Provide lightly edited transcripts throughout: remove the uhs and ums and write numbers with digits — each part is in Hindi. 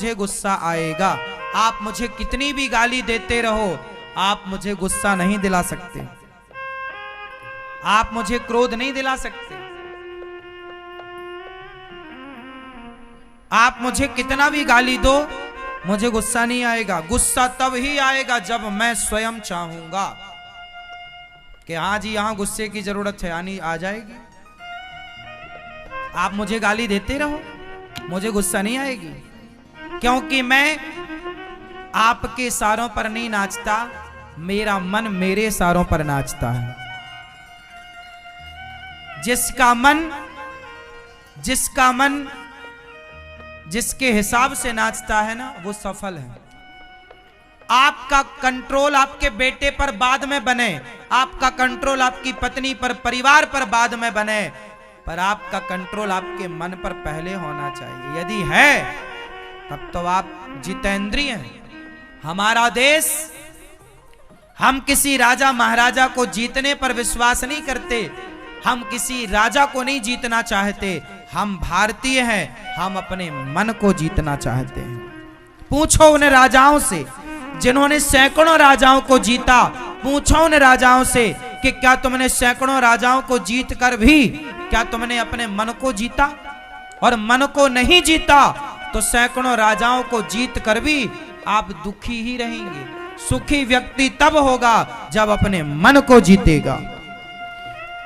मुझे गुस्सा आएगा। आप मुझे कितनी भी गाली देते रहो, आप मुझे गुस्सा नहीं दिला सकते, आप मुझे क्रोध नहीं दिला सकते। आप मुझे कितना भी गाली दो, मुझे गुस्सा नहीं आएगा। गुस्सा तब ही आएगा जब मैं स्वयं चाहूंगा कि हाँ जी यहां गुस्से की जरूरत है, आनी आ जाएगी। आप मुझे गाली देते रहो, मुझे गुस्सा नहीं आएगी, क्योंकि मैं आपके इशारों पर नहीं नाचता, मेरा मन मेरे इशारों पर नाचता है। जिसका मन जिसके हिसाब से नाचता है ना, वो सफल है। आपका कंट्रोल आपके बेटे पर बाद में बने, आपका कंट्रोल आपकी पत्नी पर, परिवार पर बाद में बने, पर आपका कंट्रोल आपके मन पर पहले होना चाहिए। यदि है तब तो आप जितेंद्रिय हैं। हमारा देश, हम किसी राजा महाराजा को जीतने पर विश्वास नहीं करते, हम किसी राजा को नहीं जीतना चाहते, हम भारतीय हैं, हम अपने मन को जीतना चाहते हैं। पूछो उन राजाओं से जिन्होंने सैकड़ों राजाओं को जीता, पूछो उन राजाओं से कि क्या तुमने सैकड़ों राजाओं को जीत कर भी क्या तुमने अपने मन को जीता? और मन को नहीं जीता तो सैकड़ों राजाओं को जीत कर भी आप दुखी ही रहेंगे। सुखी व्यक्ति तब होगा जब अपने मन को जीतेगा।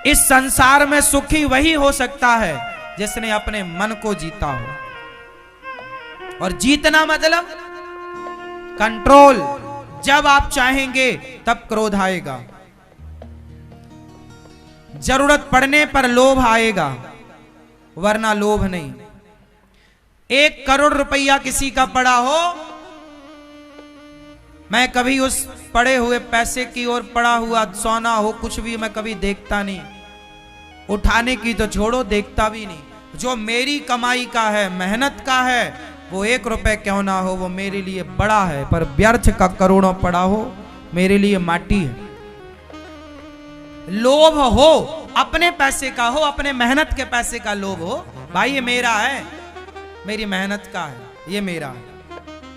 इस संसार में सुखी वही हो सकता है जिसने अपने मन को जीता हो। और जीतना मतलब कंट्रोल। जब आप चाहेंगे तब क्रोध आएगा, जरूरत पड़ने पर लोभ आएगा, वरना लोभ नहीं। 1 करोड़ रुपया किसी का पड़ा हो, मैं कभी उस पड़े हुए पैसे की ओर, पड़ा हुआ सोना हो, कुछ भी मैं कभी देखता नहीं, उठाने की तो छोड़ो, देखता भी नहीं। जो मेरी कमाई का है, मेहनत का है, वो 1 रुपए क्यों ना हो, वो मेरे लिए बड़ा है। पर व्यर्थ का करोड़ों पड़ा हो, मेरे लिए माटी है। लोभ हो, अपने पैसे का हो, अपने मेहनत के पैसे का लोभ हो, भाई ये मेरा है, मेरी मेहनत का है, ये मेरा है।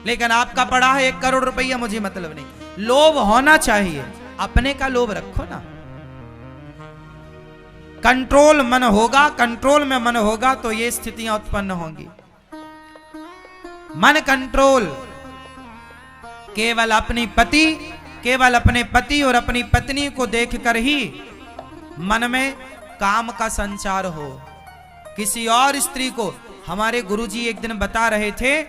लेकिन आपका पड़ा है 1 करोड़ रुपया, मुझे मतलब नहीं। लोभ होना चाहिए, अपने का लोभ रखो ना। कंट्रोल मन होगा, कंट्रोल में मन होगा तो ये स्थितियां उत्पन्न होंगी। मन कंट्रोल केवल अपने पति और अपनी पत्नी को देखकर ही मन में काम का संचार हो। किसी और स्त्री को, हमारे गुरुजी एक दिन बता रहे थे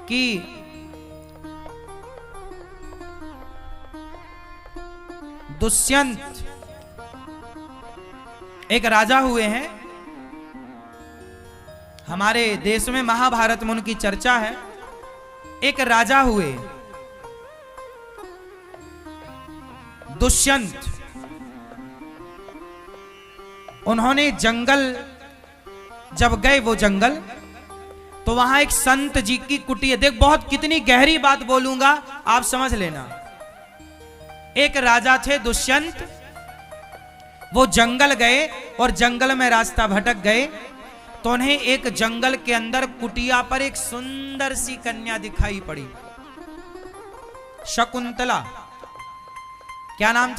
कि दुष्यंत एक राजा हुए हैं। हमारे देश में महाभारत में उनकी चर्चा है। एक राजा हुए दुष्यंत, उन्होंने जंगल जब गए, वो जंगल, तो वहां एक संत जी की कुटिया, देख बहुत कितनी गहरी बात बोलूंगा, आप समझ लेना। एक राजा थे दुष्यंत, वो जंगल गए और जंगल में रास्ता भटक गए, तो उन्हें एक जंगल के अंदर कुटिया पर एक सुंदर सी कन्या दिखाई पड़ी, शकुंतला। क्या नाम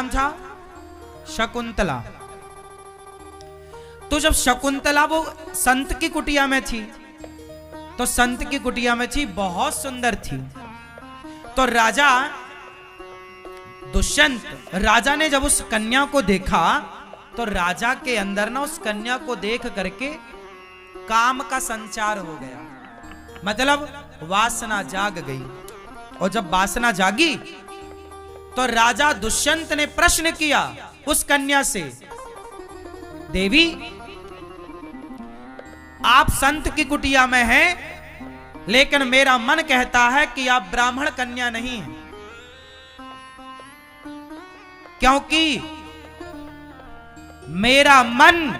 था? शकुंतला। तो जब शकुंतला वो संत की कुटिया में थी, तो संत की कुटिया में थी, बहुत सुंदर थी। तो राजा दुष्यंत, राजा ने जब उस कन्या को देखा, तो राजा के अंदर ना उस कन्या को देख करके काम का संचार हो गया, मतलब वासना जाग गई। और जब वासना जागी तो राजा दुष्यंत ने प्रश्न किया उस कन्या से, देवी आप संत की कुटिया में हैं, लेकिन मेरा मन कहता है कि आप ब्राह्मण कन्या नहीं हैं, क्योंकि मेरा मन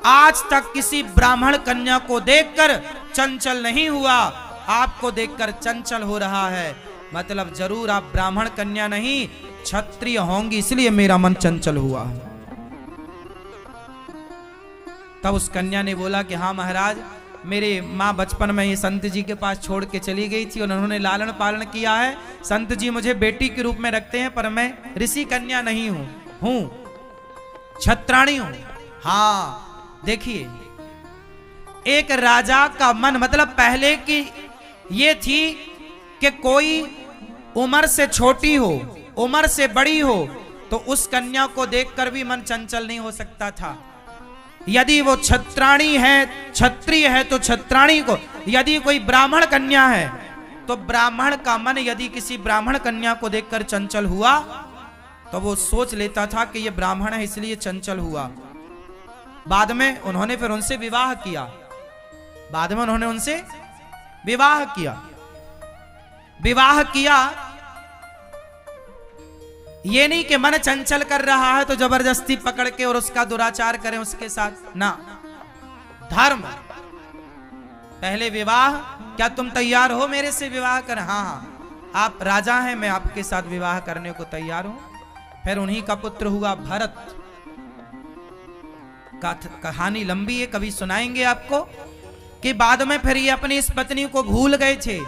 आज तक किसी ब्राह्मण कन्या को देखकर चंचल नहीं हुआ, आपको देखकर चंचल हो रहा है। मतलब जरूर आप ब्राह्मण कन्या नहीं, क्षत्रिय होंगी, इसलिए मेरा मन चंचल हुआ है। तब उस कन्या ने बोला कि हाँ महाराज, मेरे माँ बचपन में ये संत जी के पास छोड़ के चली गई थी और उन्होंने लालन पालन किया है। संत जी मुझे बेटी के रूप में रखते हैं, पर मैं ऋषि कन्या नहीं हूं छत्राणी हूं। हाँ देखिए, एक राजा का मन, मतलब पहले की ये थी कि कोई उम्र से छोटी हो, उम्र से बड़ी हो, तो उस कन्या को देखकर भी मन चंचल नहीं हो सकता था। यदि वो छत्राणी है, क्षत्रिय है तो छत्राणी को, यदि कोई ब्राह्मण कन्या है तो ब्राह्मण का मन यदि किसी ब्राह्मण कन्या को देखकर चंचल हुआ तो वो सोच लेता था कि ये ब्राह्मण है इसलिए चंचल हुआ। बाद में उन्होंने फिर उनसे विवाह किया, बाद में उन्होंने उनसे विवाह किया। विवाह किया ये नहीं कि मन चंचल कर रहा है तो जबरदस्ती पकड़ के और उसका दुराचार करें उसके साथ ना। धर्म, पहले विवाह, क्या तुम तैयार हो मेरे से विवाह कर? हाँ हाँ, आप राजा हैं, मैं आपके साथ विवाह करने को तैयार हूं। फिर उन्हीं का पुत्र हुआ भरत। कहानी लंबी है, कभी सुनाएंगे आपको कि बाद में फिर ये अपनी इस पत्नी को भूल गए थे।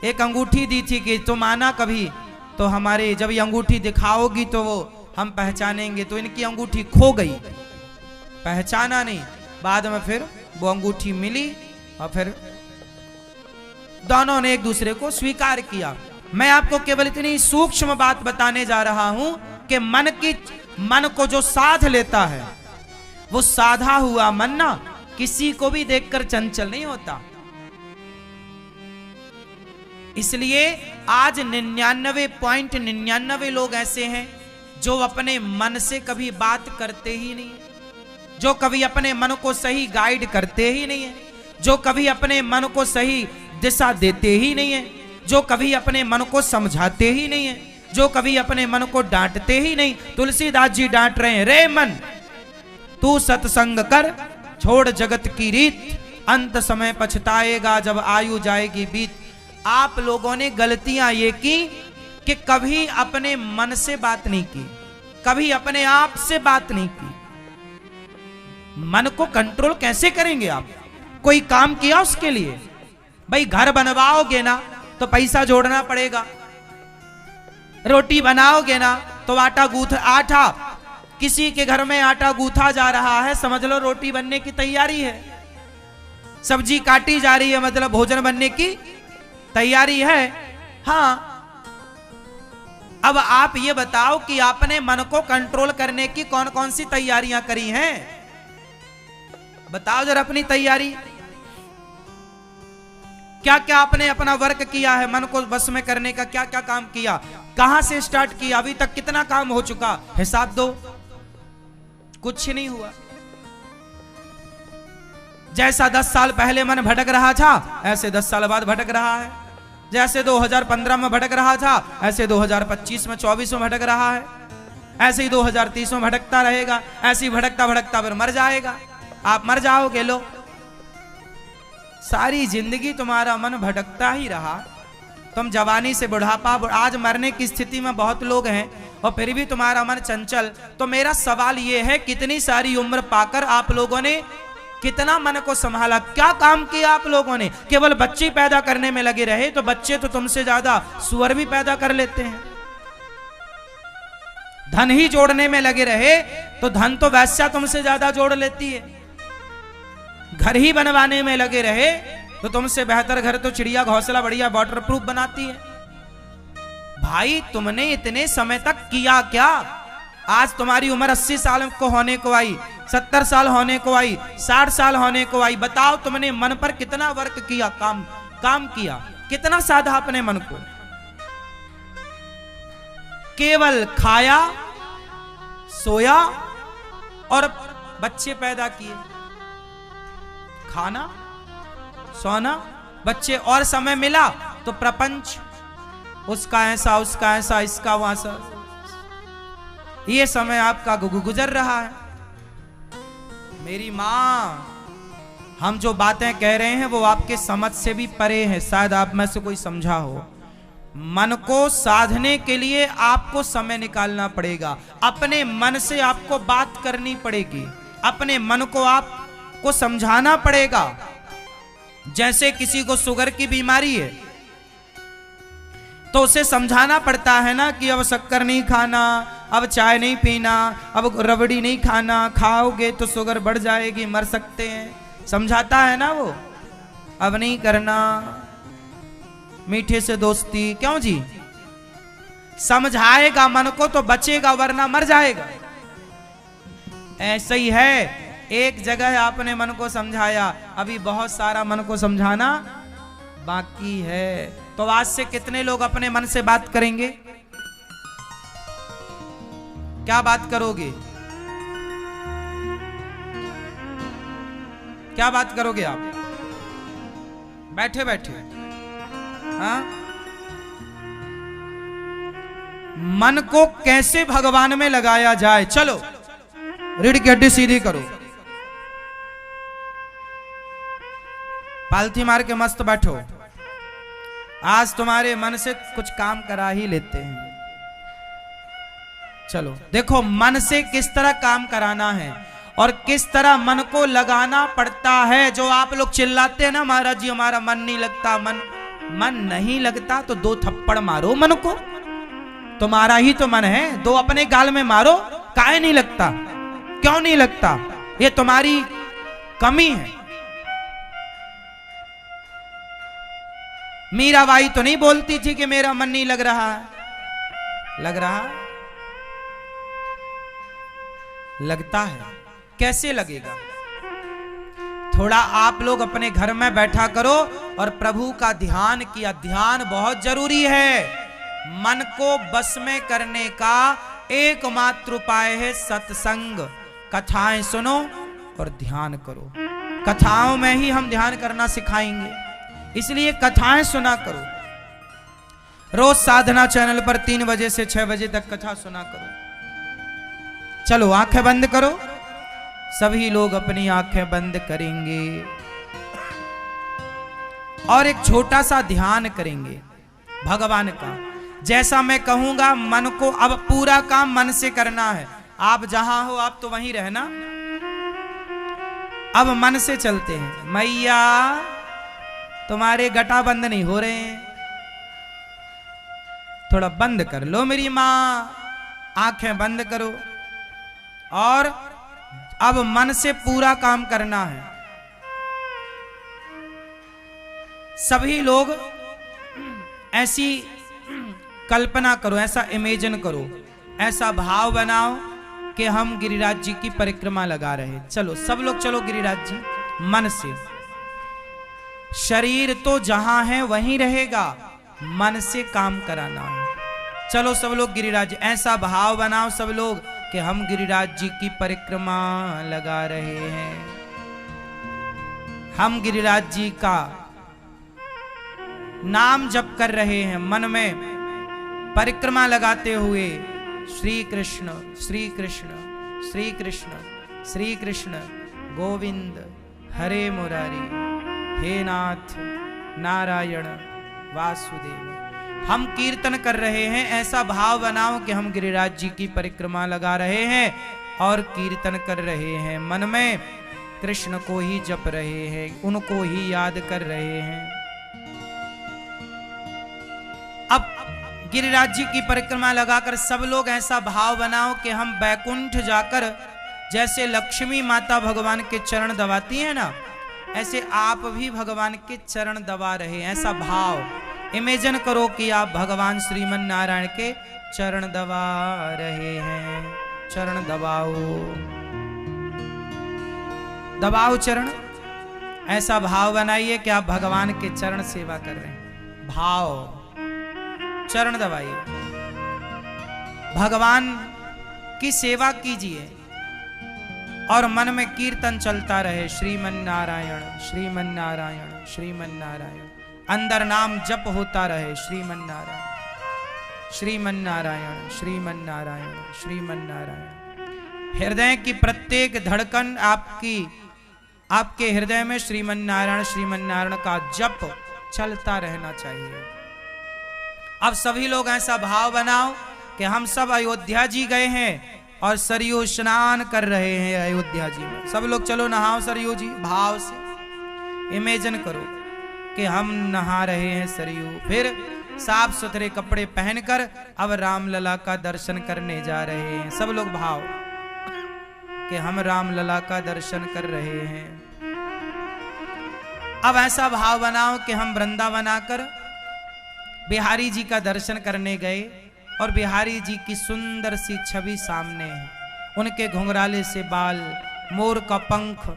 एक अंगूठी दी थी कि तुम आना कभी तो हमारे, जब ये अंगूठी दिखाओगी तो वो हम पहचानेंगे, तो इनकी अंगूठी खो गई, पहचाना नहीं। बाद में फिर वो अंगूठी मिली और फिर दोनों ने एक दूसरे को स्वीकार किया। मैं आपको केवल इतनी सूक्ष्म बात बताने जा रहा हूं कि मन को जो साध लेता है, वो साधा हुआ मन ना किसी को भी देखकर चंचल नहीं होता। इसलिए आज 99.99 लोग ऐसे हैं जो अपने मन से कभी बात करते ही नहीं है, जो कभी अपने मन को सही गाइड करते ही नहीं है, जो कभी अपने मन को सही दिशा देते ही नहीं है, जो कभी अपने मन को समझाते ही नहीं है, जो कभी अपने मन को डांटते ही नहीं। तुलसीदास जी डांट रहे हैं, रे मन तू सत्संग कर, छोड़ जगत की रीत, अंत समय पछताएगा जब आयु जाएगी बीत। आप लोगों ने गलतियां ये की कि कभी अपने मन से बात नहीं की, कभी अपने आप से बात नहीं की। मन को कंट्रोल कैसे करेंगे आप? कोई काम किया उसके लिए? भाई घर बनवाओगे ना तो पैसा जोड़ना पड़ेगा, रोटी बनाओगे ना तो आटा किसी के घर में आटा गूथा जा रहा है, समझ लो रोटी बनने की तैयारी है। सब्जी काटी जा रही है, मतलब भोजन बनने की तैयारी है। हाँ, अब आप ये बताओ कि आपने मन को कंट्रोल करने की कौन कौन सी तैयारियां करी हैं? बताओ जरा अपनी तैयारी, क्या क्या आपने अपना वर्क किया है मन को वश में करने का? क्या क्या काम किया, कहां से स्टार्ट किया, अभी तक कितना काम हो चुका, हिसाब दो। कुछ नहीं हुआ। जैसा 10 साल पहले मन भटक रहा था ऐसे 10 साल बाद भटक रहा है। जैसे 2015 में भटक रहा था ऐसे 2025 में 24 में भटक रहा है, ऐसे ही 2030 में भटकता रहेगा। ऐसे ही भटकता भटकता फिर मर जाएगा। आप मर जाओगे, लो सारी जिंदगी तुम्हारा मन भटकता ही रहा। तुम जवानी से बुढ़ापा, आज मरने की स्थिति में बहुत लोग हैं और फिर भी तुम्हारा मन चंचल। तो मेरा सवाल यह है, कितनी सारी उम्र पाकर आप लोगों ने कितना मन को संभाला, क्या काम किया आप लोगों ने? केवल बच्चे पैदा करने में लगे रहे तो बच्चे तो तुमसे ज्यादा सुअर भी पैदा कर लेते हैं। धन ही जोड़ने में लगे रहे तो धन तो वैश्या तुमसे ज्यादा जोड़ लेती है। घर ही बनवाने में लगे रहे तो तुमसे बेहतर घर तो चिड़िया घोंसला बढ़िया वाटर प्रूफ बनाती है। भाई तुमने इतने समय तक किया क्या? आज तुम्हारी उम्र 80 साल को होने को आई, 70 साल होने को आई, 60 साल होने को आई। बताओ तुमने मन पर कितना वर्क किया, काम किया, कितना साधा अपने मन को? केवल खाया, सोया और बच्चे पैदा किए। खाना, सोना, बच्चे, और समय मिला तो प्रपंच, उसका ऐसा, उसका ऐसा, इसका वैसा। ये समय आपका गुजर रहा है। मेरी मां, हम जो बातें कह रहे हैं वो आपके समझ से भी परे हैं, शायद आप में से कोई समझा हो। मन को साधने के लिए आपको समय निकालना पड़ेगा, अपने मन से आपको बात करनी पड़ेगी, अपने मन को आप को समझाना पड़ेगा। जैसे किसी को शुगर की बीमारी है तो उसे समझाना पड़ता है ना कि अब शक्कर नहीं खाना, अब चाय नहीं पीना, अब रबड़ी नहीं खाना, खाओगे तो शुगर बढ़ जाएगी, मर सकते हैं। समझाता है ना वो, अब नहीं करना, मीठे से दोस्ती, क्यों जी? समझाएगा मन को तो बचेगा, वरना मर जाएगा। ऐसा ही है, एक जगह आपने मन को समझाया, अभी बहुत सारा मन को समझाना बाकी है। तो आज से कितने लोग अपने मन से बात करेंगे? क्या बात करोगे? क्या बात करोगे आप बैठे बैठे? हाँ, मन को कैसे भगवान में लगाया जाए? चलो रीढ़ की हड्डी सीधी करो, पालथी मार के मस्त बैठो। आज तुम्हारे मन से कुछ काम करा ही लेते हैं। चलो देखो मन से किस तरह काम कराना है और किस तरह मन को लगाना पड़ता है। जो आप लोग चिल्लाते हैं ना, महाराज जी हमारा मन नहीं लगता, मन नहीं लगता तो 2 थप्पड़ मारो मन को, तुम्हारा ही तो मन है, 2 अपने गाल में मारो। काहे नहीं लगता? क्यों नहीं लगता? ये तुम्हारी कमी है। मीराबाई तो नहीं बोलती थी कि मेरा मन नहीं लग रहा है। लग रहा, लगता है। कैसे लगेगा? थोड़ा आप लोग अपने घर में बैठा करो और प्रभु का ध्यान किया। ध्यान बहुत जरूरी है। मन को बस में करने का एकमात्र उपाय है सत्संग। कथाएं सुनो और ध्यान करो। कथाओं में ही हम ध्यान करना सिखाएंगे, इसलिए कथाएं सुना करो। रोज साधना चैनल पर 3 बजे से 6 बजे तक कथा सुना करो। चलो आंखें बंद करो, सभी लोग अपनी आंखें बंद करेंगे और एक छोटा सा ध्यान करेंगे भगवान का। जैसा मैं कहूंगा मन को, अब पूरा काम मन से करना है। आप जहां हो आप तो वहीं रहना। अब मन से चलते हैं। मैया तुम्हारे गटा बंद नहीं हो रहे हैं, थोड़ा बंद कर लो मेरी मां, आंखें बंद करो। और अब मन से पूरा काम करना है। सभी लोग ऐसी कल्पना करो, ऐसा इमेजिन करो, ऐसा भाव बनाओ कि हम गिरिराज जी की परिक्रमा लगा रहे। चलो सब लोग चलो गिरिराज जी मन से। शरीर तो जहां है वहीं रहेगा, मन से काम कराना है। चलो सब लोग गिरिराज, ऐसा भाव बनाओ सब लोग कि हम गिरिराज जी की परिक्रमा लगा रहे हैं। हम गिरिराज जी का नाम जप कर रहे हैं, मन में परिक्रमा लगाते हुए श्री कृष्ण श्री कृष्ण श्री कृष्ण श्री कृष्ण गोविंद हरे मुरारी, हे नाथ नारायण वासुदेव। हम कीर्तन कर रहे हैं। ऐसा भाव बनाओ कि हम गिरिराज जी की परिक्रमा लगा रहे हैं और कीर्तन कर रहे हैं। मन में कृष्ण को ही जप रहे हैं, उनको ही याद कर रहे हैं। अब गिरिराज जी की परिक्रमा लगाकर सब लोग ऐसा भाव बनाओ कि हम बैकुंठ जाकर, जैसे लक्ष्मी माता भगवान के चरण दबाती है ना, ऐसे आप भी भगवान के चरण दबा रहे हैं। ऐसा भाव इमेजिन करो कि आप भगवान श्रीमन नारायण के चरण दबा रहे हैं। चरण दबाओ, दबाओ चरण। ऐसा भाव बनाइए कि आप भगवान के चरण सेवा कर रहे हैं। भाव, चरण दबाइए, भगवान की सेवा कीजिए और मन में कीर्तन चलता रहे, श्रीमन नारायण श्रीमन नारायण श्रीमन नारायण। अंदर नाम जप होता रहे, श्रीमन नारायण श्रीमन नारायण श्रीमन नारायण श्रीमन नारायण। हृदय की प्रत्येक धड़कन आपके हृदय में श्रीमन नारायण का जप चलता रहना चाहिए। अब सभी लोग ऐसा भाव बनाओ कि हम सब अयोध्या जी गए हैं, और सरयू स्नान कर रहे हैं अयोध्या जी में। सब लोग चलो नहाओ सरयू जी, भाव से इमेजिन करो कि हम नहा रहे हैं सरयू। फिर साफ सुथरे कपड़े पहनकर अब रामलला का दर्शन करने जा रहे हैं। सब लोग भाव कि हम रामलला का दर्शन कर रहे हैं। अब ऐसा भाव बनाओ कि हम वृंदावन आकर बिहारी जी का दर्शन करने गए और बिहारी जी की सुंदर सी छवि सामने है। उनके घुंघराले से बाल, मोर का पंख,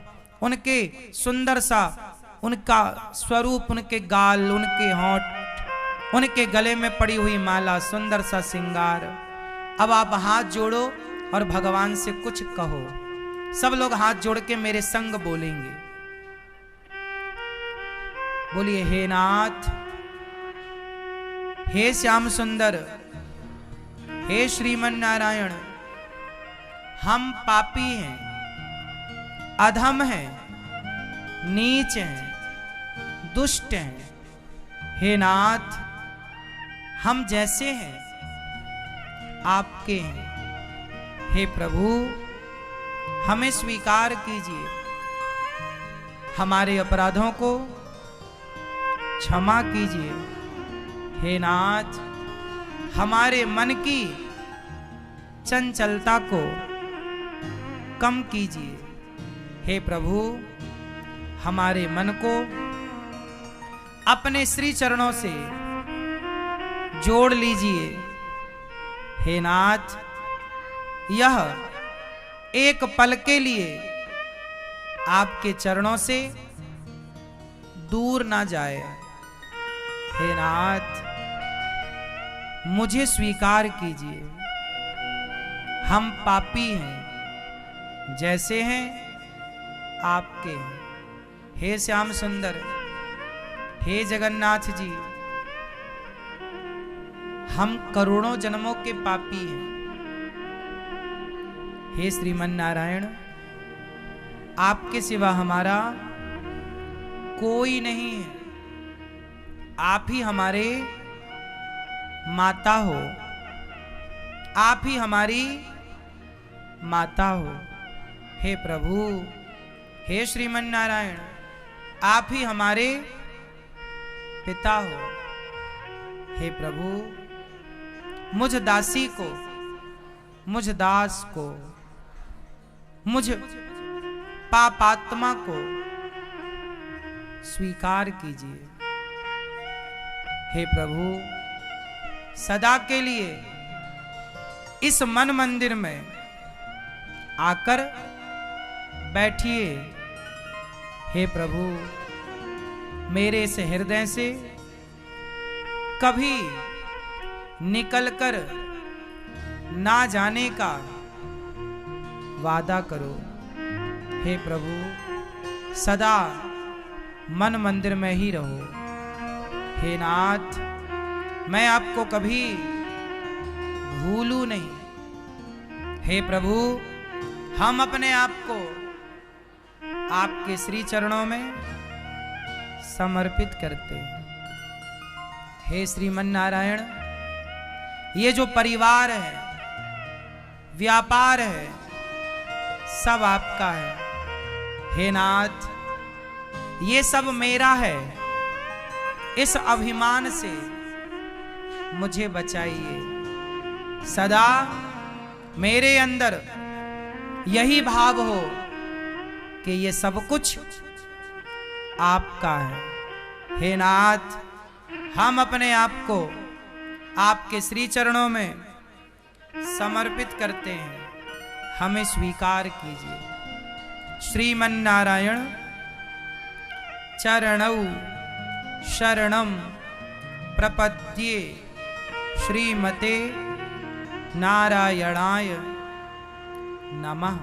उनके सुंदर सा उनका स्वरूप, उनके गाल, उनके होंठ, उनके गले में पड़ी हुई माला, सुंदर सा श्रृंगार। अब आप हाथ जोड़ो और भगवान से कुछ कहो। सब लोग हाथ जोड़ के मेरे संग बोलेंगे। बोलिए, हे नाथ, हे श्याम सुंदर, हे श्रीमन नारायण, हम पापी हैं, अधम हैं, नीच हैं, दुष्ट हैं। हे नाथ, हम जैसे हैं आपके हैं। हे प्रभु, हमें स्वीकार कीजिए, हमारे अपराधों को क्षमा कीजिए। हे नाथ, हमारे मन की चंचलता को कम कीजिए। हे प्रभु, हमारे मन को अपने श्री चरणों से जोड़ लीजिए। हे नाथ, यह एक पल के लिए आपके चरणों से दूर ना जाए। हे नाथ, मुझे स्वीकार कीजिए, हम पापी हैं, जैसे हैं आपके हैं। हे श्याम सुंदर, हे जगन्नाथ जी, हम करोड़ों जन्मों के पापी हैं। हे श्रीमन नारायण, आपके सिवा हमारा कोई नहीं है। आप ही हमारे माता हो, आप ही हमारी माता हो। हे प्रभु, हे श्रीमन नारायण, आप ही हमारे पिता हो। हे प्रभु, मुझ दासी को, मुझ दास को, मुझ पापात्मा को स्वीकार कीजिए। हे प्रभु, सदा के लिए इस मन मंदिर में आकर बैठिए। हे प्रभु, मेरे इस हृदय से कभी निकलकर ना जाने का वादा करो। हे प्रभु, सदा मन मंदिर में ही रहो। हे नाथ, मैं आपको कभी भूलूं नहीं। हे प्रभु, हम अपने आप को आपके श्री चरणों में समर्पित करते हैं। हे श्रीमन नारायण, ये जो परिवार है, व्यापार है, सब आपका है। हे नाथ, ये सब मेरा है। इस अभिमान से मुझे बचाइए। सदा मेरे अंदर यही भाव हो कि ये सब कुछ आपका है। हे नाथ, हम अपने आप को आपके श्री चरणों में समर्पित करते हैं, हमें स्वीकार कीजिए। श्रीमन नारायण चरणौ शरणं प्रपद्ये, श्रीमते नारायणाय नमः।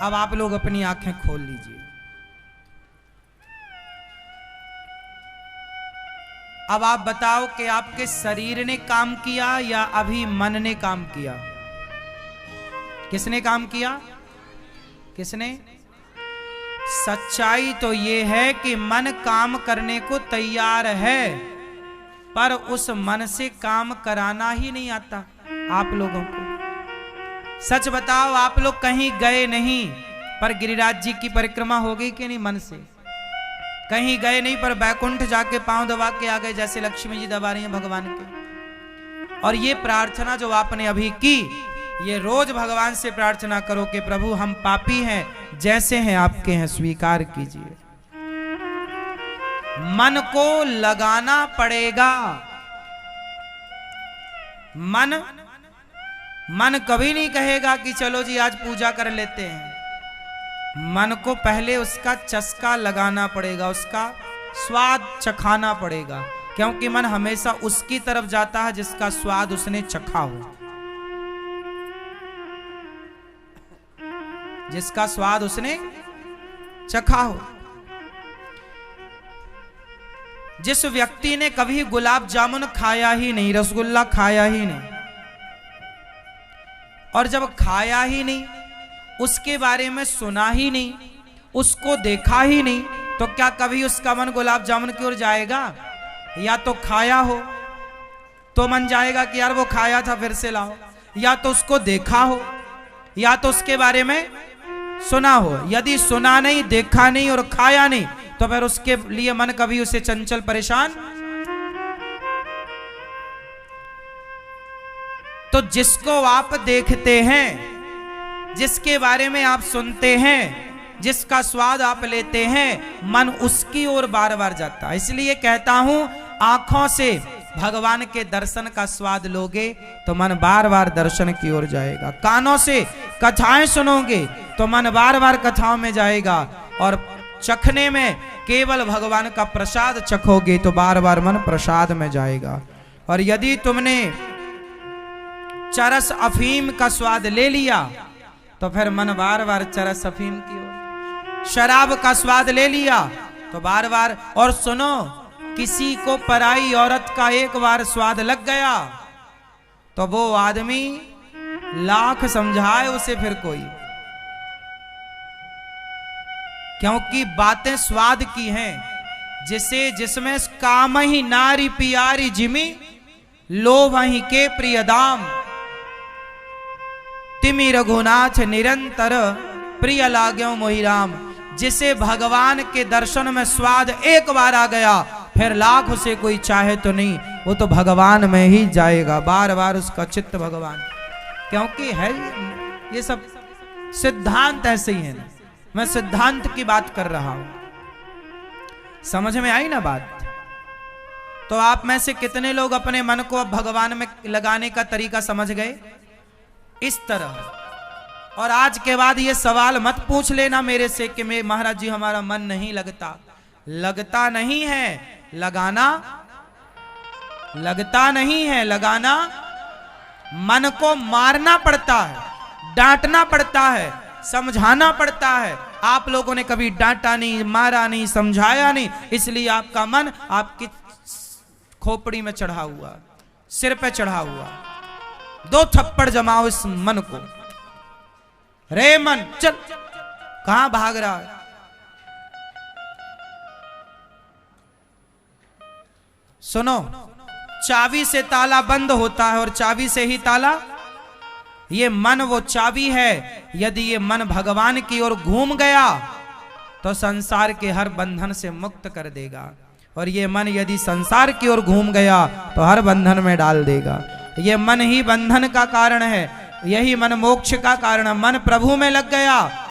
अब आप लोग अपनी आंखें खोल लीजिए। अब आप बताओ कि आपके शरीर ने काम किया या अभी मन ने काम किया? किसने काम किया? किसने? सच्चाई तो ये है कि मन काम करने को तैयार है, पर उस मन से काम कराना ही नहीं आता आप लोगों को। सच बताओ, आप लोग कहीं गए नहीं, पर गिरिराज जी की परिक्रमा हो गई कि नहीं मन से? कहीं गए नहीं, पर बैकुंठ जाके पांव दबा के आ गए, जैसे लक्ष्मी जी दबा रही हैं भगवान के। और ये प्रार्थना जो आपने अभी की, ये रोज भगवान से प्रार्थना करो कि प्रभु हम पापी हैं, जैसे हैं आपके हैं, स्वीकार कीजिए। मन को लगाना पड़ेगा। मन कभी नहीं कहेगा कि चलो जी आज पूजा कर लेते हैं। मन को पहले उसका चस्का लगाना पड़ेगा, उसका स्वाद चखाना पड़ेगा, क्योंकि मन हमेशा उसकी तरफ जाता है जिसका स्वाद उसने चखा हो, जिसका स्वाद उसने चखा हो। जिस व्यक्ति ने कभी गुलाब जामुन खाया ही नहीं, रसगुल्ला खाया ही नहीं, और जब खाया ही नहीं, उसके बारे में सुना ही नहीं, उसको देखा ही नहीं, तो क्या कभी उसका मन गुलाब जामुन की ओर जाएगा? या तो खाया हो तो मन जाएगा कि यार वो खाया था फिर से लाओ, या तो उसको देखा हो, या तो उसके बारे में सुना हो। यदि सुना नहीं, देखा नहीं और खाया नहीं, तो फिर उसके लिए मन कभी उसे चंचल परेशान। तो जिसको आप देखते हैं, जिसके बारे में आप सुनते हैं, जिसका स्वाद आप लेते हैं, मन उसकी ओर बार बार जाता है। इसलिए कहता हूं, आंखों से भगवान के दर्शन का स्वाद लोगे तो मन बार बार दर्शन की ओर जाएगा। कानों से कथाएं सुनोगे तो मन बार बार कथाओं में जाएगा, और चखने में केवल भगवान का प्रसाद चखोगे तो बार बार मन प्रसाद में जाएगा। और यदि तुमने चरस अफीम का स्वाद ले लिया तो फिर मन बार बार चरस अफीम की ओर। शराब का स्वाद ले लिया तो बार बार। और सुनो, किसी को पराई औरत का एक बार स्वाद लग गया तो वो आदमी लाख समझाए उसे फिर कोई, क्योंकि बातें स्वाद की हैं। जिसे जिसमें काम ही नारी पियारी जिमी, लोभ ही के प्रिय दाम, तिमि रघुनाथ निरंतर प्रिय लाग्यो मोहि राम। जिसे भगवान के दर्शन में स्वाद एक बार आ गया, फिर लाख उसे कोई चाहे तो नहीं, वो तो भगवान में ही जाएगा, बार बार उसका चित्त भगवान। क्योंकि है ये सब सिद्धांत ऐसे ही है ना, मैं सिद्धांत की बात कर रहा हूं। समझ में आई ना बात? तो आप में से कितने लोग अपने मन को अब भगवान में लगाने का तरीका समझ गए? इस तरह। और आज के बाद ये सवाल मत पूछ लेना मेरे से कि मैं महाराज जी हमारा मन नहीं लगता। लगता नहीं है, लगाना लगता नहीं है, लगाना। मन को मारना पड़ता है, डांटना पड़ता है, समझाना पड़ता है। आप लोगों ने कभी डांटा नहीं, मारा नहीं, समझाया नहीं, इसलिए आपका मन आपकी खोपड़ी में चढ़ा हुआ, सिर पे चढ़ा हुआ। 2 थप्पड़ जमाओ इस मन को। रे मन चल, कहां भाग रहा है? सुनो, चाबी से ताला बंद होता है और चाबी से ही ताला। ये मन वो चाबी है। यदि ये मन भगवान की ओर घूम गया तो संसार के हर बंधन से मुक्त कर देगा, और ये मन यदि संसार की ओर घूम गया तो हर बंधन में डाल देगा। ये मन ही बंधन का कारण है, यही मन मोक्ष का कारण है। मन प्रभु में लग गया